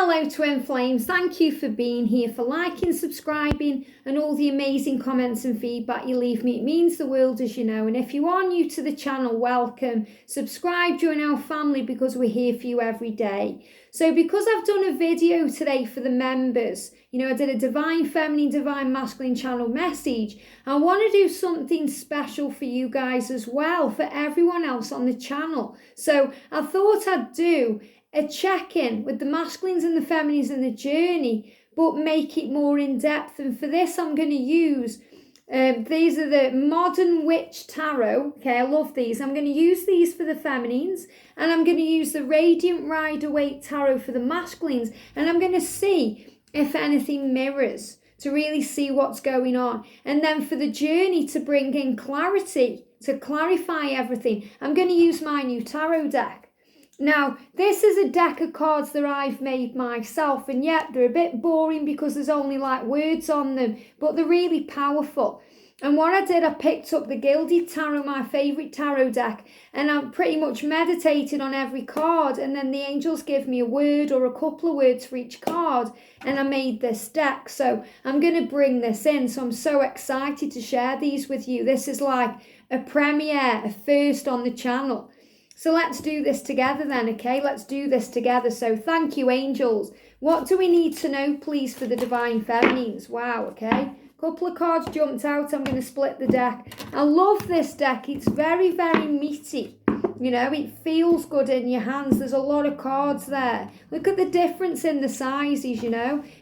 Hello Twin Flames, thank you for being here, for liking, subscribing and all the amazing comments and feedback you leave me. It means the world, as you know. And if you are new to the channel, welcome. Subscribe, join our family because we're here for you every day. So because I've done a video today for the members, I did a Divine Feminine, Divine Masculine channel message. I want to do something special for you guys as well, for everyone else on the channel. So I thought I'd do a check-in with the masculines and the feminines in the journey, but make it more in-depth. And for this, I'm going to use, these are the Modern Witch Tarot. Okay, I love these. I'm going to use these for the feminines, and I'm going to use the Radiant Rider Waite Tarot for the masculines, and I'm going to see if anything mirrors, to really see what's going on. And then for the journey, to bring in clarity, to clarify everything, I'm going to use my new tarot deck. Now, this is a deck of cards that I've made myself, and yet they're a bit boring because there's only like words on them, but they're really powerful. And what I did, I picked up the Gilded Tarot, my favourite tarot deck, and I'm pretty much meditated on every card, and then the angels give me a word or a couple of words for each card, and I made this deck. So I'm going to bring this in, so I'm so excited to share these with you. This is like a premiere, a first on the channel. So let's do this together then, okay? Let's do this together. So thank you, angels. What do we need to know, please, for the Divine Feminines? Wow, okay. Couple of cards jumped out. I'm going to split the deck. I love this deck. It's very, very meaty. It feels good in your hands. There's a lot of cards there. Look at the difference in the sizes,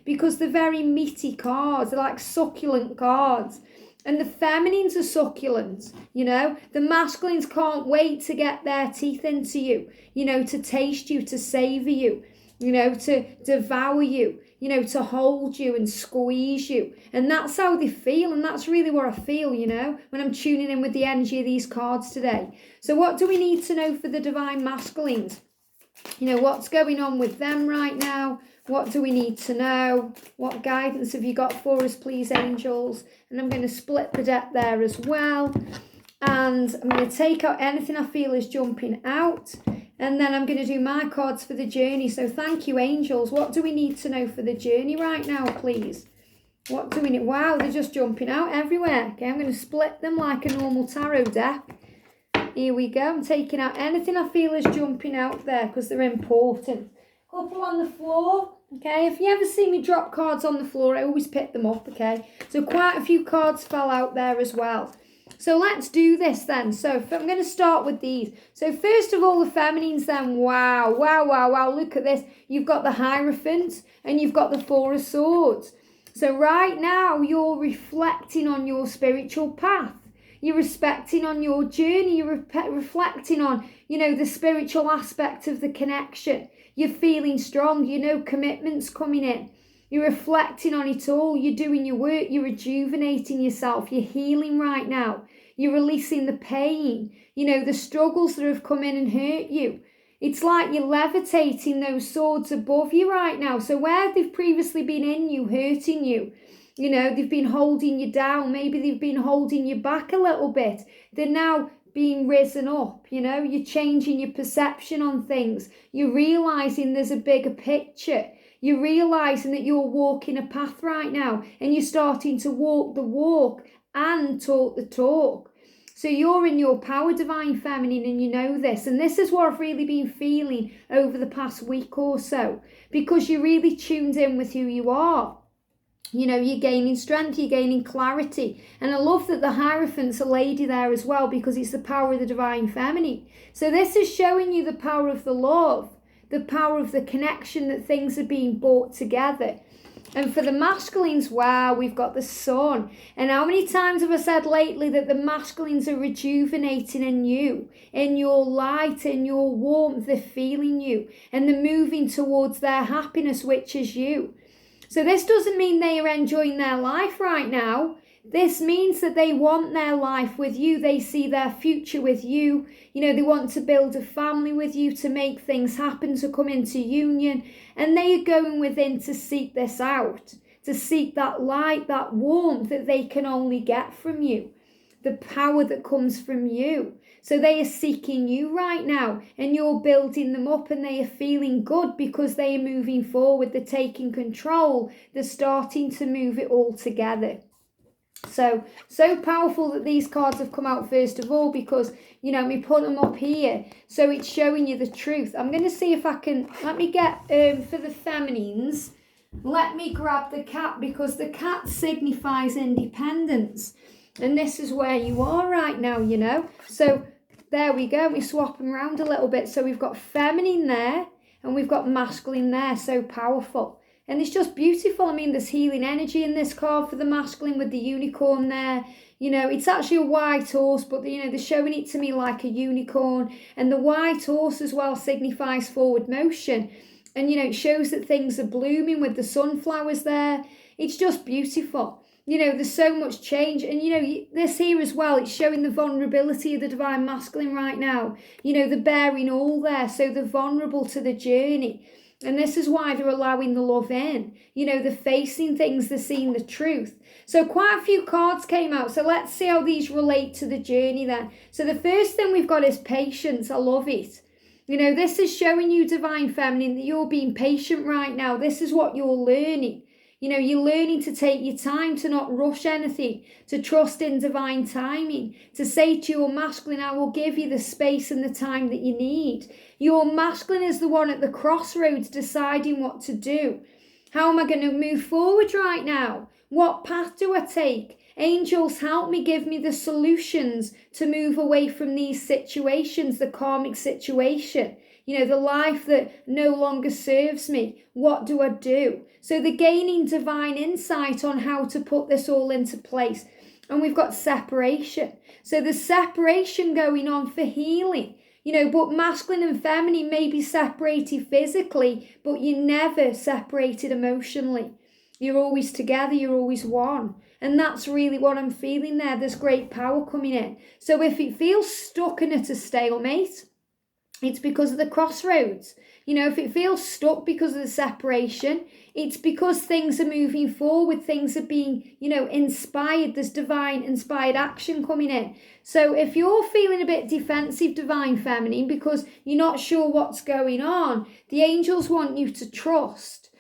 because they're very meaty cards. They're like succulent cards. And the feminines are succulent, The masculines can't wait to get their teeth into you, to taste you, to savour you, to devour you, to hold you and squeeze you. And that's how they feel, and that's really what I feel, when I'm tuning in with the energy of these cards today. So what do we need to know for the Divine Masculines? What's going on with them right now? What do we need to know? What guidance have you got for us, please, angels? And I'm going to split the deck there as well. And I'm going to take out anything I feel is jumping out. And then I'm going to do my cards for the journey. So thank you, angels. What do we need to know for the journey right now, please? What do we need? Wow, they're just jumping out everywhere. Okay, I'm going to split them like a normal tarot deck. Here we go. I'm taking out anything I feel is jumping out there because they're important. Couple on the floor. Okay, if you ever see me drop cards on the floor, I always pick them up, okay? So quite a few cards fell out there as well. So let's do this then. So I'm going to start with these. So first of all, the feminines then. Wow, look at this. You've got the Hierophant and you've got the Four of Swords. So right now, you're reflecting on your spiritual path. You're reflecting on your journey. You're reflecting on, the spiritual aspect of the connection. You're feeling strong, commitments coming in. You're reflecting on it all. You're doing your work. You're rejuvenating yourself. You're healing right now. You're releasing the pain, the struggles that have come in and hurt you. It's like you're levitating those swords above you right now. So where they've previously been in you, hurting you, they've been holding you down. Maybe they've been holding you back a little bit. They're now being risen up, you're changing your perception on things. You're realising there's a bigger picture. You're realising that you're walking a path right now, and you're starting to walk the walk and talk the talk. So you're in your power, Divine Feminine, and you know this. And this is what I've really been feeling over the past week or so, because you're really tuned in with who you are. You're gaining strength, you're gaining clarity. And I love that the Hierophant's a lady there as well, because it's the power of the Divine Feminine. So this is showing you the power of the love, the power of the connection, that things are being brought together. And for the masculines, wow, we've got the Sun. And how many times have I said lately that the masculines are rejuvenating in you, in your light, in your warmth, they're feeling you, and they're moving towards their happiness, which is you. So this doesn't mean they are enjoying their life right now. This means that they want their life with you. They see their future with you. They want to build a family with you, to make things happen, to come into union. And they are going within to seek this out, to seek that light, that warmth that they can only get from you. the power that comes from you. So they are seeking you right now, and you're building them up, and they are feeling good because they are moving forward. They're taking control. They're starting to move it all together. So powerful that these cards have come out first of all, because, you know, we put them up here. So it's showing you the truth. I'm going to see if I can, let me get, for the feminines, let me grab the cat, because the cat signifies independence. And this is where you are right now, you know. So there we go. We swap them around a little bit. So we've got feminine there and we've got masculine there. So powerful. And it's just beautiful. I mean, there's healing energy in this card for the masculine with the unicorn there. You know, it's actually a white horse, but, you know, they're showing it to me like a unicorn. And the white horse as well signifies forward motion. And, you know, it shows that things are blooming with the sunflowers there. It's just beautiful. You know, there's so much change. And, you know, this here as well, it's showing the vulnerability of the divine masculine right now. You know, they're bearing all there. So they're vulnerable to the journey. And this is why they're allowing the love in. You know, they're facing things, they're seeing the truth. So quite a few cards came out. So let's see how these relate to the journey then. So the first thing we've got is patience. I love it. You know, this is showing you, divine feminine, that you're being patient right now. This is what you're learning. You know, you're learning to take your time, to not rush anything, to trust in divine timing, to say to your masculine, I will give you the space and the time that you need. Your masculine is the one at the crossroads deciding what to do. How am I going to move forward right now? What path do I take? Angels, help me, give me the solutions to move away from these situations, the karmic situation. You know, the life that no longer serves me. What do I do? So they're gaining divine insight on how to put this all into place. And we've got separation. So there's separation going on for healing. You know, but masculine and feminine may be separated physically, but you're never separated emotionally. You're always together, you're always one. And that's really what I'm feeling there. There's great power coming in. So if it feels stuck and at a stalemate, it's because of the crossroads. You know, if it feels stuck because of the separation, it's because things are moving forward, things are being, you know, inspired. There's divine inspired action coming in. So if you're feeling a bit defensive, divine feminine, because you're not sure what's going on, the angels want you to trust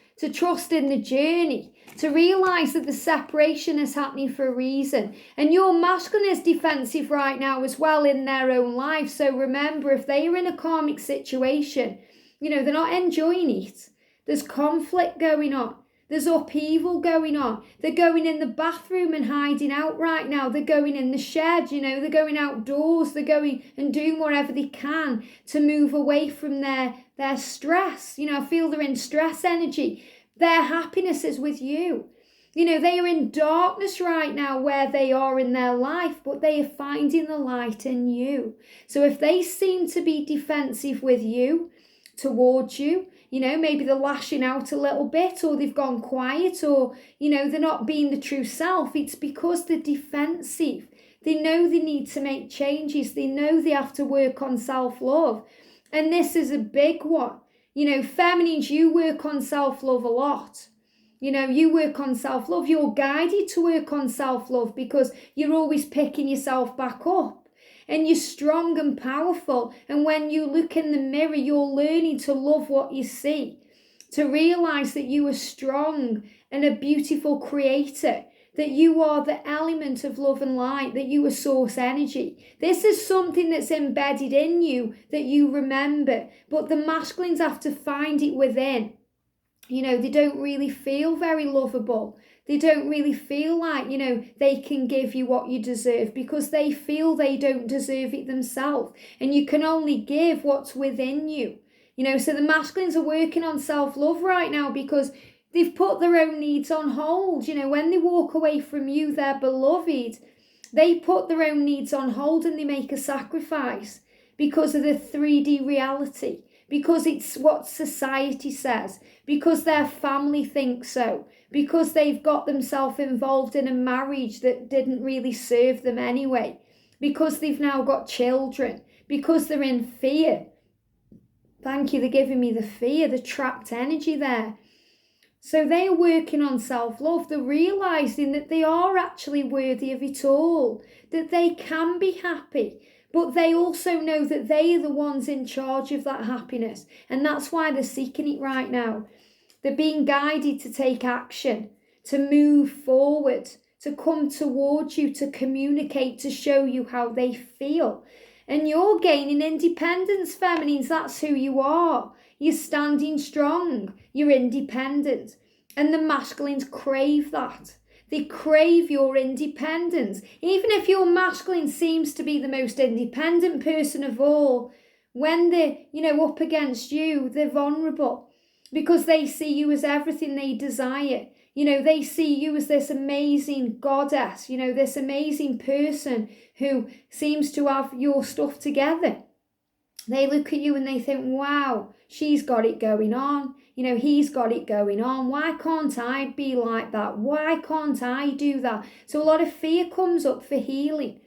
in the journey, to realise that the separation is happening for a reason. And your masculine is defensive right now as well in their own life. So remember, if they are in a karmic situation, you know, they're not enjoying it. There's conflict going on. There's upheaval going on. They're going in the bathroom and hiding out right now. They're going in the shed, you know, they're going outdoors. They're going and doing whatever they can to move away from their stress. You know, I feel they're in stress energy. Their happiness is with you. You know, they are in darkness right now where they are in their life, but they are finding the light in you. So if they seem to be defensive with you, towards you, you know, maybe they're lashing out a little bit, or they've gone quiet, or, you know, they're not being the true self, it's because they're defensive. They know they need to make changes. They know they have to work on self-love. And this is a big one. You know, feminines, you work on self-love a lot. You know, you work on self-love. You're guided to work on self-love because you're always picking yourself back up. And you're strong and powerful. And when you look in the mirror, you're learning to love what you see. To realise that you are strong and a beautiful creator. That you are the element of love and light. That you are source energy. This is something that's embedded in you that you remember. But the masculines have to find it within. You know, they don't really feel very lovable. They don't really feel like, you know, they can give you what you deserve because they feel they don't deserve it themselves. And you can only give what's within you. You know, so the masculines are working on self-love right now because they've put their own needs on hold. You know, when they walk away from you, their beloved, they put their own needs on hold and they make a sacrifice because of the 3D reality. Because it's what society says, because their family thinks so, because they've got themselves involved in a marriage that didn't really serve them anyway, because they've now got children, because they're in fear. Thank you, they're giving me the fear, the trapped energy there. So they are working on self-love. They're realising that they are actually worthy of it all, that they can be happy, but they also know that they are the ones in charge of that happiness. And that's why they're seeking it right now. They're being guided to take action, to move forward, to come towards you, to communicate, to show you how they feel. And you're gaining independence, feminines. That's who you are. You're standing strong. You're independent. And the masculines crave that. They crave your independence. Even if your masculine seems to be the most independent person of all, when they're, up against you, they're vulnerable because they see you as everything they desire. They see you as this amazing goddess, this amazing person who seems to have your stuff together. They look at you and they think, wow, she's got it going on. He's got it going on. Why can't I be like that? Why can't I do that? So a lot of fear comes up for healing.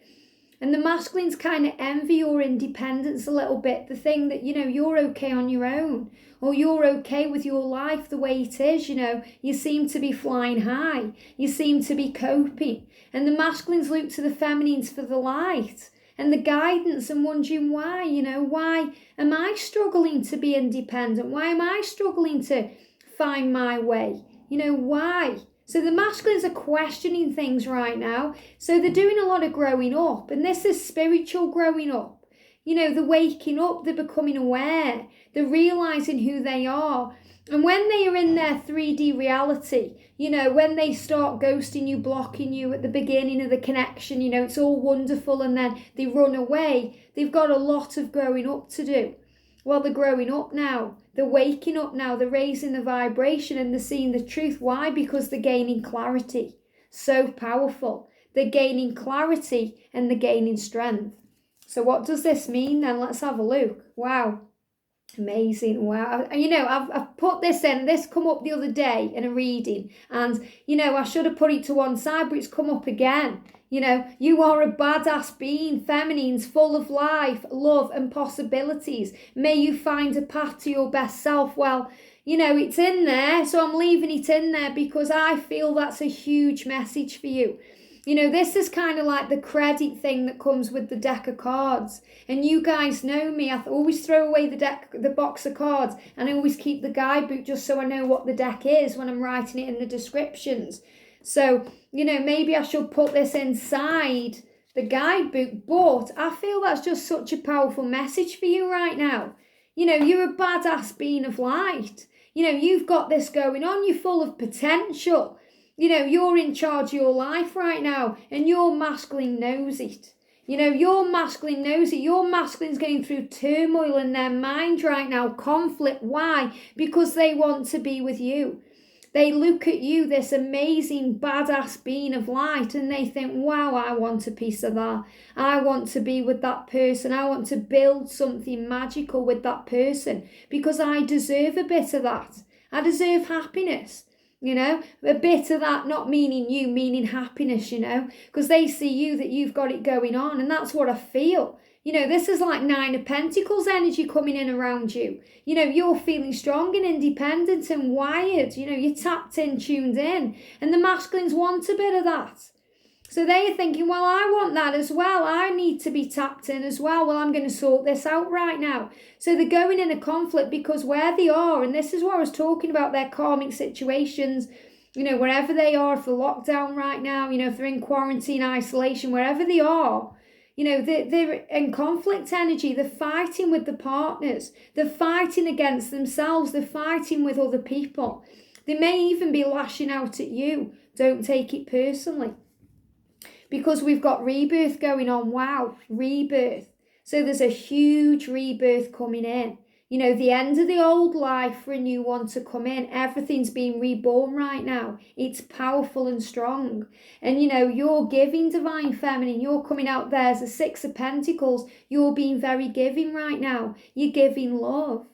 And the masculines kind of envy your independence a little bit. The thing that, you're okay on your own, or you're okay with your life the way it is, you seem to be flying high. You seem to be coping. And the masculines look to the feminines for the light and the guidance and wondering why, why am I struggling to be independent? Why am I struggling to find my way? Why? So the masculines are questioning things right now. So they're doing a lot of growing up. And this is spiritual growing up. They're waking up, they're becoming aware, they're realising who they are. And when they are in their 3D reality, when they start ghosting you, blocking you at the beginning of the connection, it's all wonderful, and then they run away, they've got a lot of growing up to do. Well, they're growing up now. They're waking up now. They're raising the vibration and they're seeing the truth. Why? Because they're gaining clarity. So powerful. They're gaining clarity and they're gaining strength. So what does this mean then? Let's have a look. Wow. Amazing. Wow. I've put this in. This come up the other day in a reading. And, I should have put it to one side, but it's come up again. You are a badass being, feminines, full of life, love and possibilities. May you find a path to your best self. Well, it's in there, so I'm leaving it in there because I feel that's a huge message for you. This is kind of like the credit thing that comes with the deck of cards. And you guys know me, I always throw away the box of cards, and I always keep the guidebook just so I know what the deck is when I'm writing it in the descriptions. So, maybe I should put this inside the guidebook, but I feel that's just such a powerful message for you right now. You're a badass being of light. You've got this going on. You're full of potential. You're in charge of your life right now, and your masculine knows it. Your masculine knows it. Your masculine's going through turmoil in their mind right now, conflict. Why? Because they want to be with you. They look at you, this amazing, badass being of light, and they think, wow, I want a piece of that. I want to be with that person. I want to build something magical with that person because I deserve a bit of that. I deserve happiness. A bit of that, not meaning you, meaning happiness, because they see you, that you've got it going on. And that's what I feel. This is like 9 of Pentacles energy coming in around you. You're feeling strong and independent and wired. You're tapped in, tuned in. And the masculines want a bit of that. So they're thinking, well, I want that as well. I need to be tapped in as well. Well, I'm going to sort this out right now. So they're going in a conflict because where they are, and this is what I was talking about, their karmic situations, wherever they are, if they're locked down right now, if they're in quarantine, isolation, wherever they are, they're in conflict energy. They're fighting with the partners. They're fighting against themselves. They're fighting with other people. They may even be lashing out at you. Don't take it personally. Because we've got rebirth going on. Wow, rebirth. So there's a huge rebirth coming in. The end of the old life for a new one to come in. Everything's being reborn right now. It's powerful and strong. And, you're giving, divine feminine. You're coming out there as a 6 of Pentacles. You're being very giving right now. You're giving love.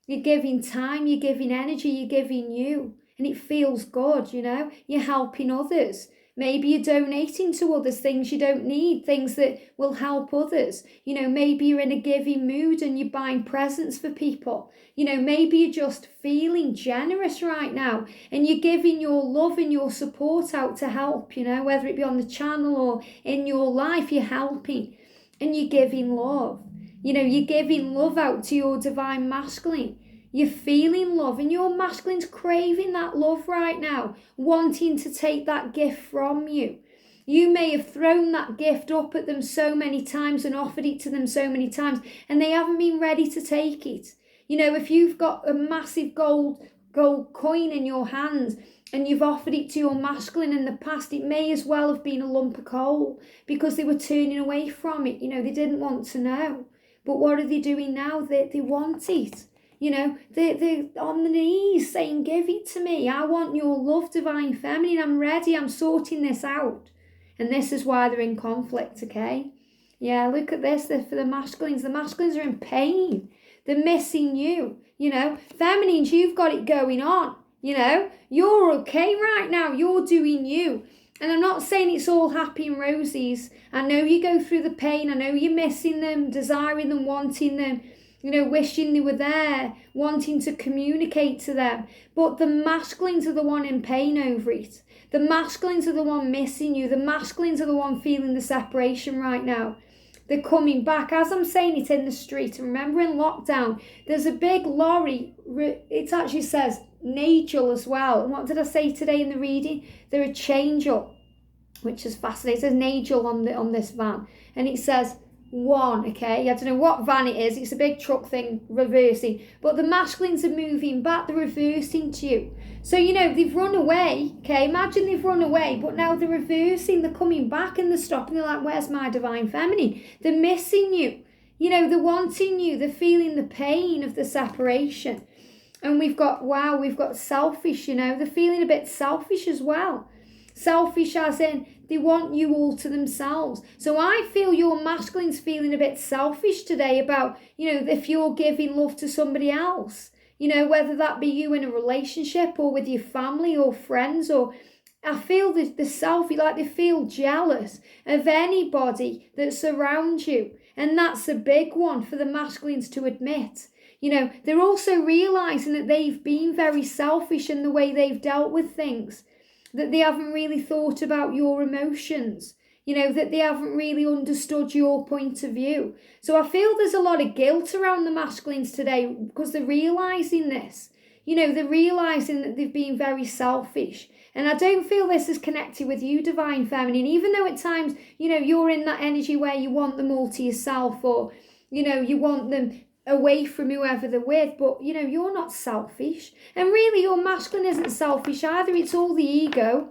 You're giving time. You're giving energy. You're giving you. And it feels good, You're helping others. Maybe you're donating to others things you don't need, things that will help others. Maybe you're in a giving mood and you're buying presents for people. Maybe you're just feeling generous right now and you're giving your love and your support out to help, whether it be on the channel or in your life, you're helping and you're giving love. You're giving love out to your divine masculine. You're feeling love and your masculine's craving that love right now, wanting to take that gift from you. You may have thrown that gift up at them so many times and offered it to them so many times and they haven't been ready to take it. If you've got a massive gold coin in your hands and you've offered it to your masculine in the past, it may as well have been a lump of coal because they were turning away from it. They didn't want to know. But what are they doing now? They want it. They're on the knees saying, give it to me. I want your love, divine feminine. I'm ready. I'm sorting this out. And this is why they're in conflict, okay? Yeah, look at this. They're for the masculines. The masculines are in pain. They're missing you. Feminines, you've got it going on. You're okay right now. You're doing you. And I'm not saying it's all happy and roses. I know you go through the pain. I know you're missing them, desiring them, wanting them. Wishing they were there, wanting to communicate to them. But the masculines are the one in pain over it. The masculines are the one missing you. The masculines are the one feeling the separation right now. They're coming back. As I'm saying it in the street, and remember in lockdown, there's a big lorry. It actually says Nagel as well. And what did I say today in the reading? They're a changeable, which is fascinating. It says Nagel on this van. And it says one, okay? I don't know what van it is. It's a big truck thing reversing. But the masculines are moving back. They're reversing to you. So, they've run away, okay? Imagine they've run away, but now they're reversing. They're coming back and they're stopping. They're like, where's my divine feminine? They're missing you. They're wanting you. They're feeling the pain of the separation. And we've got selfish, they're feeling a bit selfish as well. Selfish as in they want you all to themselves. So I feel your masculine's feeling a bit selfish today about, if you're giving love to somebody else, whether that be you in a relationship or with your family or friends, or I feel the selfie, like they feel jealous of anybody that surrounds you. And that's a big one for the masculines to admit. They're also realizing that they've been very selfish in the way they've dealt with things, that they haven't really thought about your emotions, that they haven't really understood your point of view. So I feel there's a lot of guilt around the masculines today because they're realizing this. They're realizing that they've been very selfish. And I don't feel this is connected with you, divine feminine, even though at times, you're in that energy where you want them all to yourself, or, you want them away from whoever they're with, but you're not selfish, and really your masculine isn't selfish either. It's all the ego,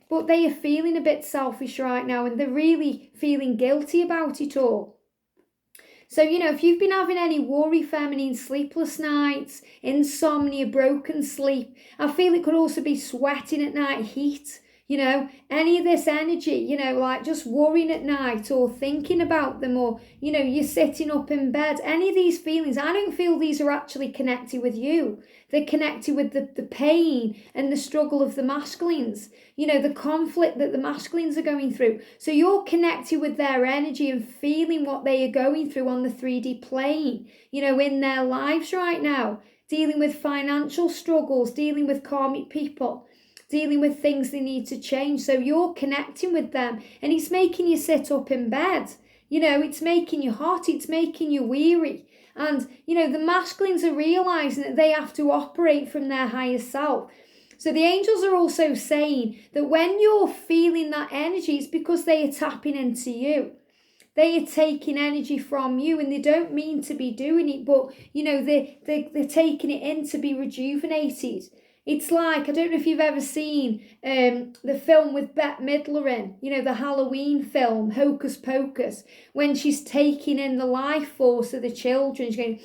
but they are feeling a bit selfish right now and they're really feeling guilty about it all. So if you've been having any worry, feminine, sleepless nights, insomnia, broken sleep, I feel it could also be sweating at night, heat, any of this energy, like just worrying at night or thinking about them, or, you're sitting up in bed, any of these feelings, I don't feel these are actually connected with you. They're connected with the pain and the struggle of the masculines, the conflict that the masculines are going through. So you're connected with their energy and feeling what they are going through on the 3D plane, in their lives right now, dealing with financial struggles, dealing with karmic people, dealing with things they need to change. So you're connecting with them and it's making you sit up in bed. It's making you hot, it's making you weary. And, the masculines are realizing that they have to operate from their higher self. So the angels are also saying that when you're feeling that energy, it's because they are tapping into you. They are taking energy from you and they don't mean to be doing it, but, they're taking it in to be rejuvenated. It's like, I don't know if you've ever seen the film with Bette Midler in, the Halloween film, Hocus Pocus, when she's taking in the life force of the children. She's going,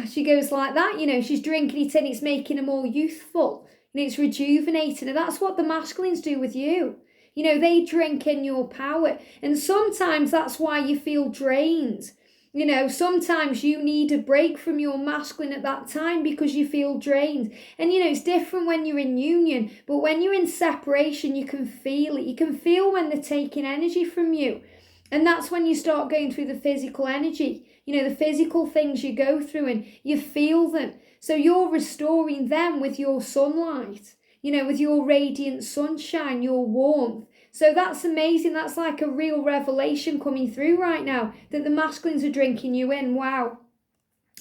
she goes like that, she's drinking it in, it's making her more youthful and it's rejuvenating her. That's what the masculines do with you. They drink in your power. And sometimes that's why you feel drained. You know, sometimes you need a break from your masculine at that time because you feel drained. And, you know, it's different when you're in union, but when you're in separation, you can feel it. You can feel when they're taking energy from you. And that's when you start going through the physical energy, you know, the physical things you go through, and you feel them. So you're restoring them with your sunlight, you know, with your radiant sunshine, your warmth. So that's amazing. That's like a real revelation coming through right now, that the masculines are drinking you in. Wow.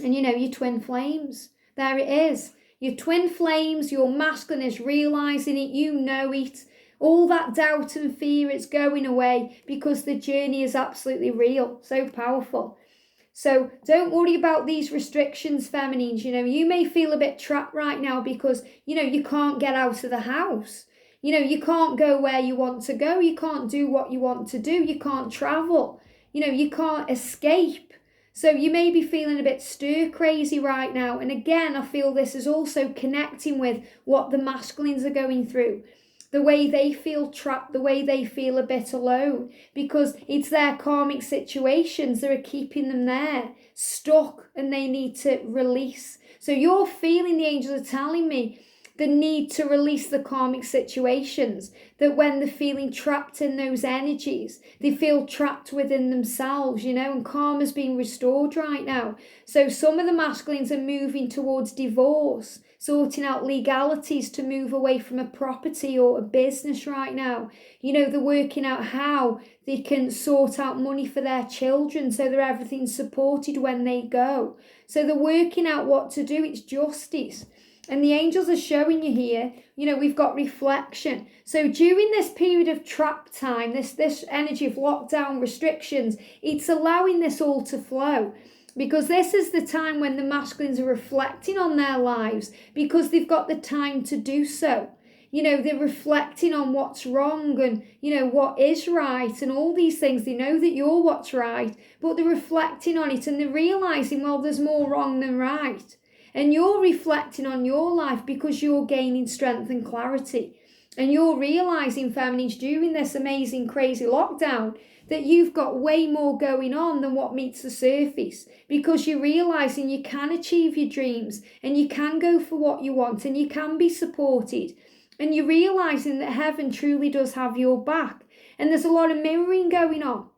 And you know, your twin flames. There it is. Your twin flames, your masculine is realizing it. You know it. All that doubt and fear is going away because the journey is absolutely real. So powerful. So don't worry about these restrictions, feminines. You know, you may feel a bit trapped right now because, you know, you can't get out of the house. You know, you can't go where you want to go. You can't do what you want to do. You can't travel. You know, you can't escape. So you may be feeling a bit stir crazy right now. And again, I feel this is also connecting with what the masculines are going through. The way they feel trapped, the way they feel a bit alone, because it's their karmic situations that are keeping them there, stuck, and they need to release. So you're feeling, the angels are telling me, the need to release the karmic situations, that when they're feeling trapped in those energies, they feel trapped within themselves, you know, and karma's being restored right now. So some of the masculines are moving towards divorce, sorting out legalities to move away from a property or a business right now. You know, they're working out how they can sort out money for their children so that everything's supported when they go. So they're working out what to do. It's justice. And the angels are showing you here, you know, we've got reflection. So during this period of trap time, this energy of lockdown restrictions, it's allowing this all to flow. Because this is the time when the masculines are reflecting on their lives, because they've got the time to do so. You know, they're reflecting on what's wrong and, you know, what is right and all these things. They know that you're what's right, but they're reflecting on it and they're realizing, well, there's more wrong than right. And you're reflecting on your life because you're gaining strength and clarity. And you're realizing, feminines, during this amazing, crazy lockdown, that you've got way more going on than what meets the surface, because you're realizing you can achieve your dreams and you can go for what you want and you can be supported. And you're realizing that heaven truly does have your back. And there's a lot of mirroring going on.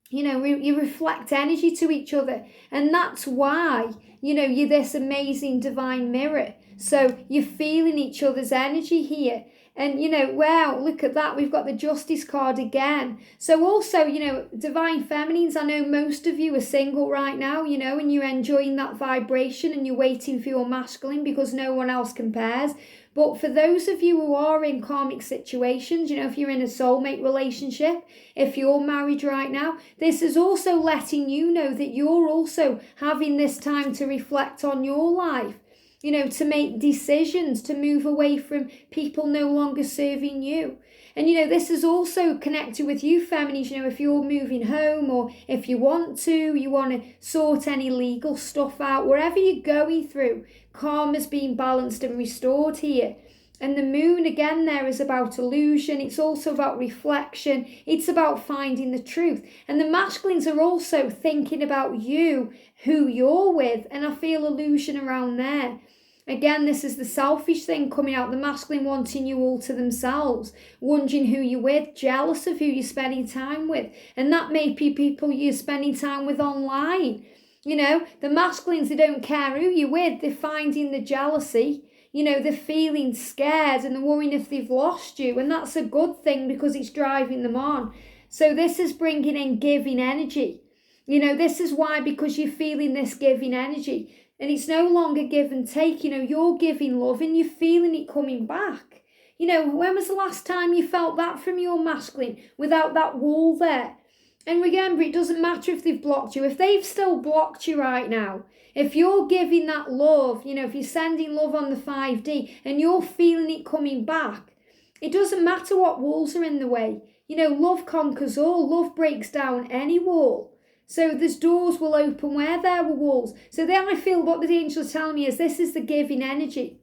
You know, you reflect energy to each other. And that's why, you know, you're this amazing divine mirror. So you're feeling each other's energy here. And, you know, wow, look at that. We've got the Justice card again. So also, you know, divine feminines, I know most of you are single right now, you know, and you're enjoying that vibration and you're waiting for your masculine because no one else compares. But for those of you who are in karmic situations, you know, if you're in a soulmate relationship, if you're married right now, this is also letting you know that you're also having this time to reflect on your life. You know, to make decisions, to move away from people no longer serving you. And, you know, this is also connected with you, feminines. You know, if you're moving home or if you want to sort any legal stuff out, wherever you're going through, karma's being balanced and restored here. And the moon, again, there is about illusion. It's also about reflection. It's about finding the truth. And the masculines are also thinking about you, who you're with. And I feel illusion around there. Again, this is the selfish thing coming out. The masculine wanting you all to themselves. Wondering who you're with. Jealous of who you're spending time with. And that may be people you're spending time with online. You know, the masculines, they don't care who you're with. They're finding the jealousy. You know, they're feeling scared and they're worrying if they've lost you. And that's a good thing because it's driving them on. So this is bringing in giving energy. You know, this is why, because you're feeling this giving energy. And it's no longer give and take. You know, you're giving love and you're feeling it coming back. You know, when was the last time you felt that from your masculine without that wall there? And remember, it doesn't matter if they've blocked you. If they've still blocked you right now, if you're giving that love, you know, if you're sending love on the 5D and you're feeling it coming back, it doesn't matter what walls are in the way. You know, love conquers all. Love breaks down any wall. So there's doors will open where there were walls. So then I feel what the angels tell me is this is the giving energy.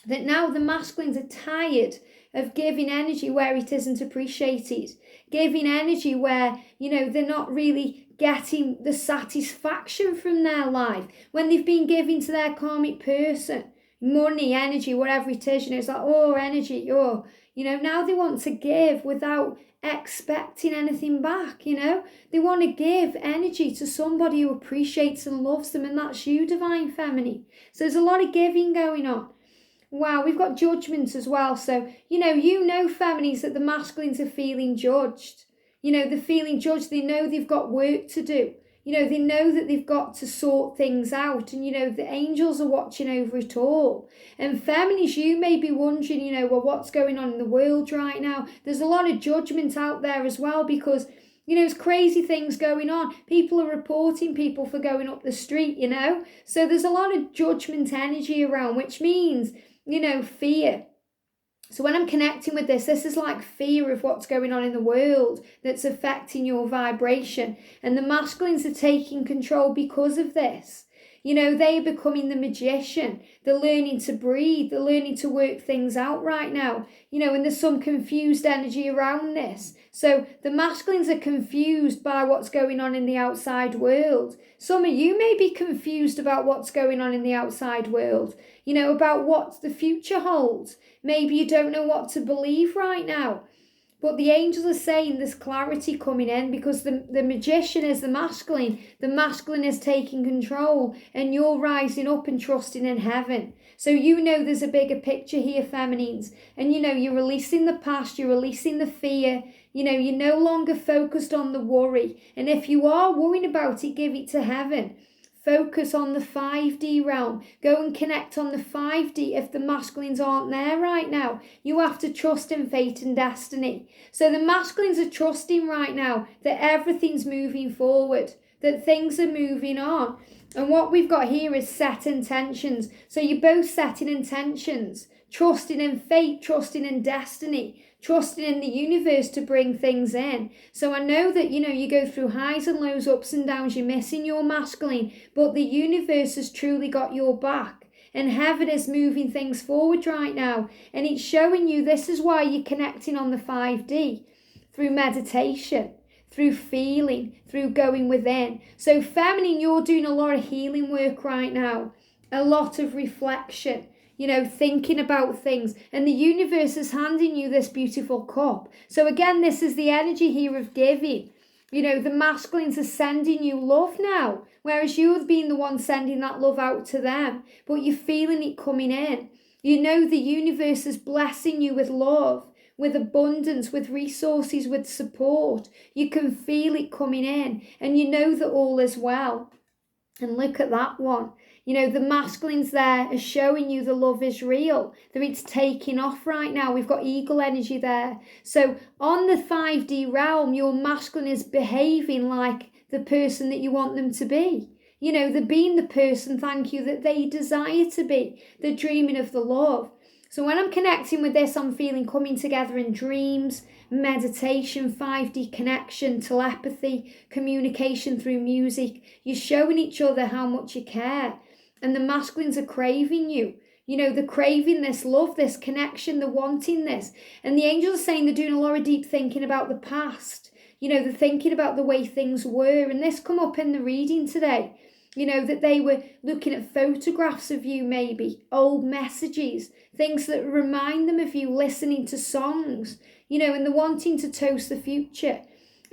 That now the masculines are tired of giving energy where it isn't appreciated. Giving energy where, you know, they're not really getting the satisfaction from their life when they've been giving to their karmic person money, energy, whatever it is. It's like, oh, energy, oh, now they want to give without expecting anything back. They want to give energy to somebody who appreciates and loves them, and that's you, Divine Feminine. So there's a lot of giving going on. Wow, we've got judgment as well. So, feminines, that the masculines are feeling judged. They're feeling judged. They know they've got work to do. They know that they've got to sort things out. And, the angels are watching over it all. And feminines, you may be wondering, well, what's going on in the world right now? There's a lot of judgment out there as well, because there's crazy things going on. People are reporting people for going up the street, So there's a lot of judgment energy around, which means, fear. So when I'm connecting with this is like fear of what's going on in the world that's affecting your vibration. And the masculines are taking control because of this. They're becoming the magician. They're learning to breathe. They're learning to work things out right now. And there's some confused energy around this. So the masculines are confused by what's going on in the outside world. Some of you may be confused about what's going on in the outside world, about what the future holds. Maybe you don't know what to believe right now. But the angels are saying there's clarity coming in, because the magician is the masculine. The masculine is taking control, and you're rising up and trusting in heaven. So there's a bigger picture here, feminines. And you're releasing the past, you're releasing the fear. You're no longer focused on the worry. And if you are worrying about it, give it to heaven. Focus on the 5D realm. Go and connect on the 5D if the masculines aren't there right now. You have to trust in fate and destiny. So the masculines are trusting right now that everything's moving forward, that things are moving on. And what we've got here is set intentions. So you're both setting intentions, trusting in fate, trusting in destiny, trusting in the universe to bring things in. So I know that, you go through highs and lows, ups and downs, you're missing your masculine, but the universe has truly got your back. And heaven is moving things forward right now. And it's showing you this is why you're connecting on the 5D, through meditation, through feeling, through going within. So feminine, you're doing a lot of healing work right now, a lot of reflection. Thinking about things. And the universe is handing you this beautiful cup. So again, this is the energy here of giving. The masculines are sending you love now, whereas you've been the one sending that love out to them. But you're feeling it coming in. The universe is blessing you with love, with abundance, with resources, with support. You can feel it coming in, and that all is well. And look at that one. The masculines there are showing you the love is real, that it's taking off right now. We've got eagle energy there. So on the 5D realm, your masculine is behaving like the person that you want them to be. They're being the person, thank you, that they desire to be. They're dreaming of the love. So when I'm connecting with this, I'm feeling coming together in dreams, meditation, 5D connection, telepathy, communication through music. You're showing each other how much you care. And the masculines are craving you. They're craving this love, this connection, they're wanting this. And the angels are saying they're doing a lot of deep thinking about the past. They're thinking about the way things were. And this come up in the reading today. That they were looking at photographs of you, maybe, old messages, things that remind them of you, listening to songs, and they're wanting to toast the future.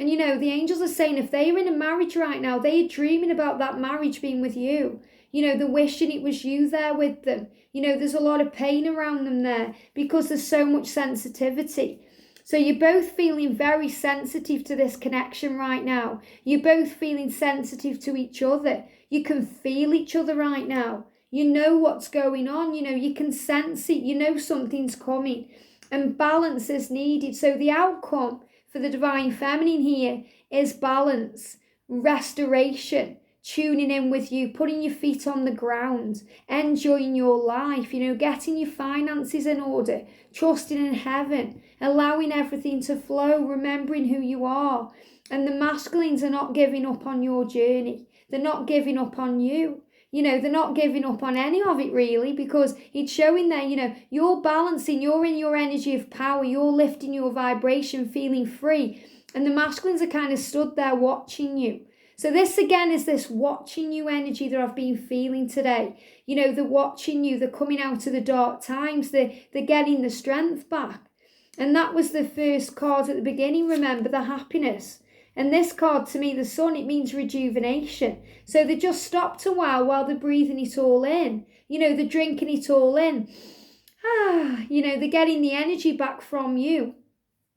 And, the angels are saying if they're in a marriage right now, they're dreaming about that marriage being with you. They're wishing it was you there with them. There's a lot of pain around them there because there's so much sensitivity. So you're both feeling very sensitive to this connection right now. You're both feeling sensitive to each other. You can feel each other right now. You know what's going on. You can sense it. Something's coming. And balance is needed. So the outcome for the Divine Feminine here is balance, restoration, tuning in with you, putting your feet on the ground, enjoying your life, getting your finances in order, trusting in heaven, allowing everything to flow, remembering who you are. And the masculines are not giving up on your journey. They're not giving up on you. They're not giving up on any of it really, because it's showing there, you're balancing, you're in your energy of power, you're lifting your vibration, feeling free. And the masculines are kind of stood there watching you. So this again is this watching you energy that I've been feeling today. You know, they're watching you, they're coming out of the dark times, they're getting the strength back. And that was the first card at the beginning, remember, the happiness. And this card, to me, the sun, it means rejuvenation. So they just stopped a while they're breathing it all in. You know, they're drinking it all in. You know, they're getting the energy back from you.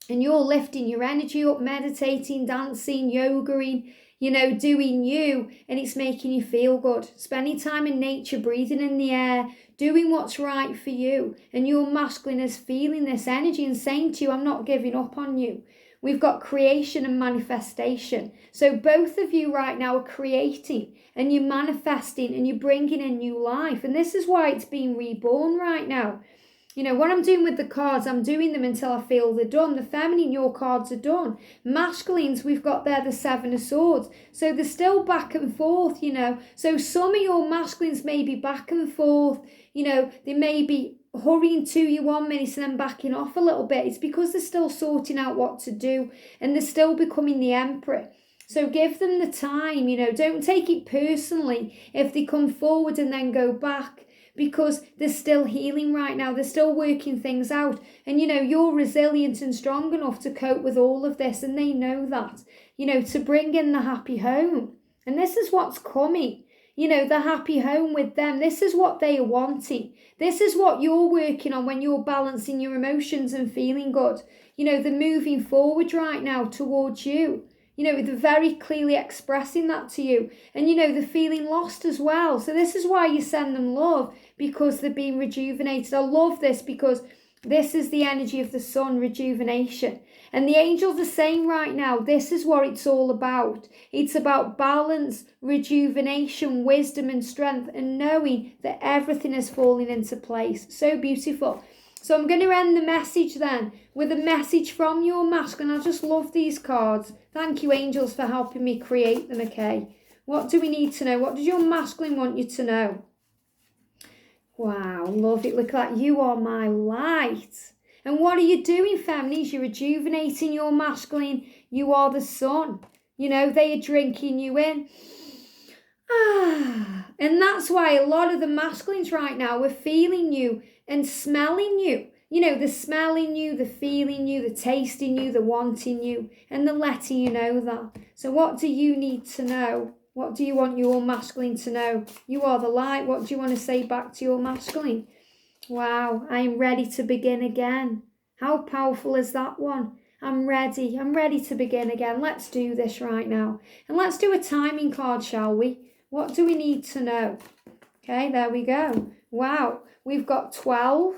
And you're lifting your energy up, meditating, dancing, yogaing, you know, doing you. And it's making you feel good. Spending time in nature, breathing in the air, doing what's right for you. And your masculine is feeling this energy and saying to you, I'm not giving up on you. We've got creation and manifestation. So both of you right now are creating and you're manifesting and you're bringing in new life. And this is why it's being reborn right now. You know, what I'm doing with the cards, I'm doing them until I feel they're done. The feminine, your cards are done. Masculines, we've got there the Seven of Swords. So they're still back and forth, you know. So some of your masculines may be back and forth. You know, they may be hurrying to you 1 minute and then backing off a little bit. It's because they're still sorting out what to do and they're still becoming the emperor. So give them the time, you know, don't take it personally if they come forward and then go back, because they're still healing right now. They're still working things out. And, you know, you're resilient and strong enough to cope with all of this. And they know that, you know, to bring in the happy home. And this is what's coming. You know, the happy home with them. This is what they are wanting. This is what you're working on when you're balancing your emotions and feeling good. You know, they're moving forward right now towards you. You know, they're very clearly expressing that to you. And, you know, they're feeling lost as well. So this is why you send them love, because they're being rejuvenated. I love this because this is the energy of the sun, rejuvenation. And the angels are saying right now, this is what it's all about. It's about balance, rejuvenation, wisdom and strength, and knowing that everything is falling into place. So beautiful. So I'm going to end the message then with a message from your masculine. I just love these cards. Thank you, angels, for helping me create them, okay? What do we need to know? What does your masculine want you to know? Wow, love it. Look at that. You are my light. And what are you doing, feminines? You're rejuvenating your masculine. You are the sun. You know, they are drinking you in. And that's why a lot of the masculines right now are feeling you and smelling you. You know, they're smelling you, they're feeling you, they're tasting you, they're wanting you, and they're letting you know that. So what do you need to know? What do you want your masculine to know? You are the light. What do you want to say back to your masculine? Wow, I am ready to begin again. How powerful is that one? I'm ready. I'm ready to begin again. Let's do this right now. And let's do a timing card, shall we? What do we need to know? Okay, there we go. Wow, we've got 12.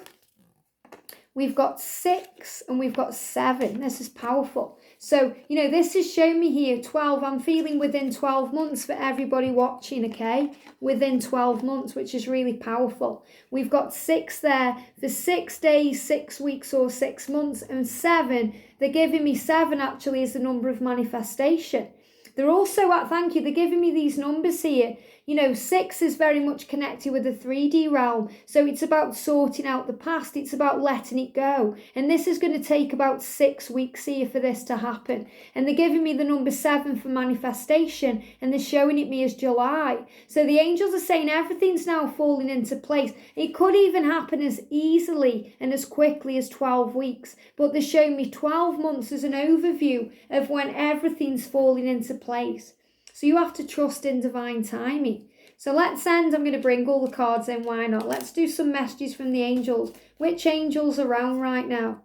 We've got 6 and we've got 7. This is powerful. So, you know, this is showing me here 12. I'm feeling within 12 months for everybody watching, okay? Within 12 months, which is really powerful. We've got 6 there for 6 days, 6 weeks or 6 months. And 7, they're giving me 7 actually as the number of manifestation. They're also at, thank you, they're giving me these numbers here. You know, 6 is very much connected with the 3D realm. So it's about sorting out the past. It's about letting it go. And this is going to take about 6 weeks here for this to happen. And they're giving me the number 7 for manifestation. And they're showing it me as July. So the angels are saying everything's now falling into place. It could even happen as easily and as quickly as 12 weeks. But they're showing me 12 months as an overview of when everything's falling into place. So you have to trust in divine timing. So let's end. I'm going to bring all the cards in. Why not? Let's do some messages from the angels. Which angels are around right now?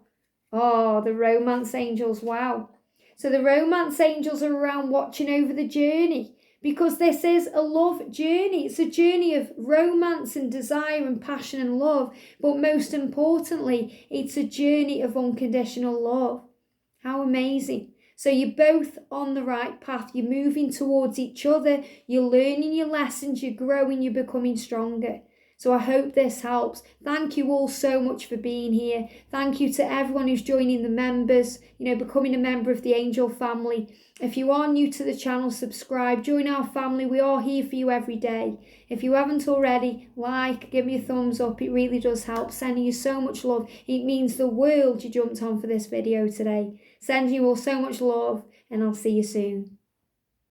Oh, the romance angels. Wow. So the romance angels are around watching over the journey, because this is a love journey. It's a journey of romance and desire and passion and love. But most importantly, it's a journey of unconditional love. How amazing. So you're both on the right path. You're moving towards each other. You're learning your lessons. You're growing. You're becoming stronger. So I hope this helps. Thank you all so much for being here. Thank you to everyone who's joining the members, you know, becoming a member of the Angel family. If you are new to the channel, subscribe, join our family. We are here for you every day. If you haven't already, like, give me a thumbs up. It really does help. Sending you so much love. It means the world you jumped on for this video today. Sending you all so much love, and I'll see you soon.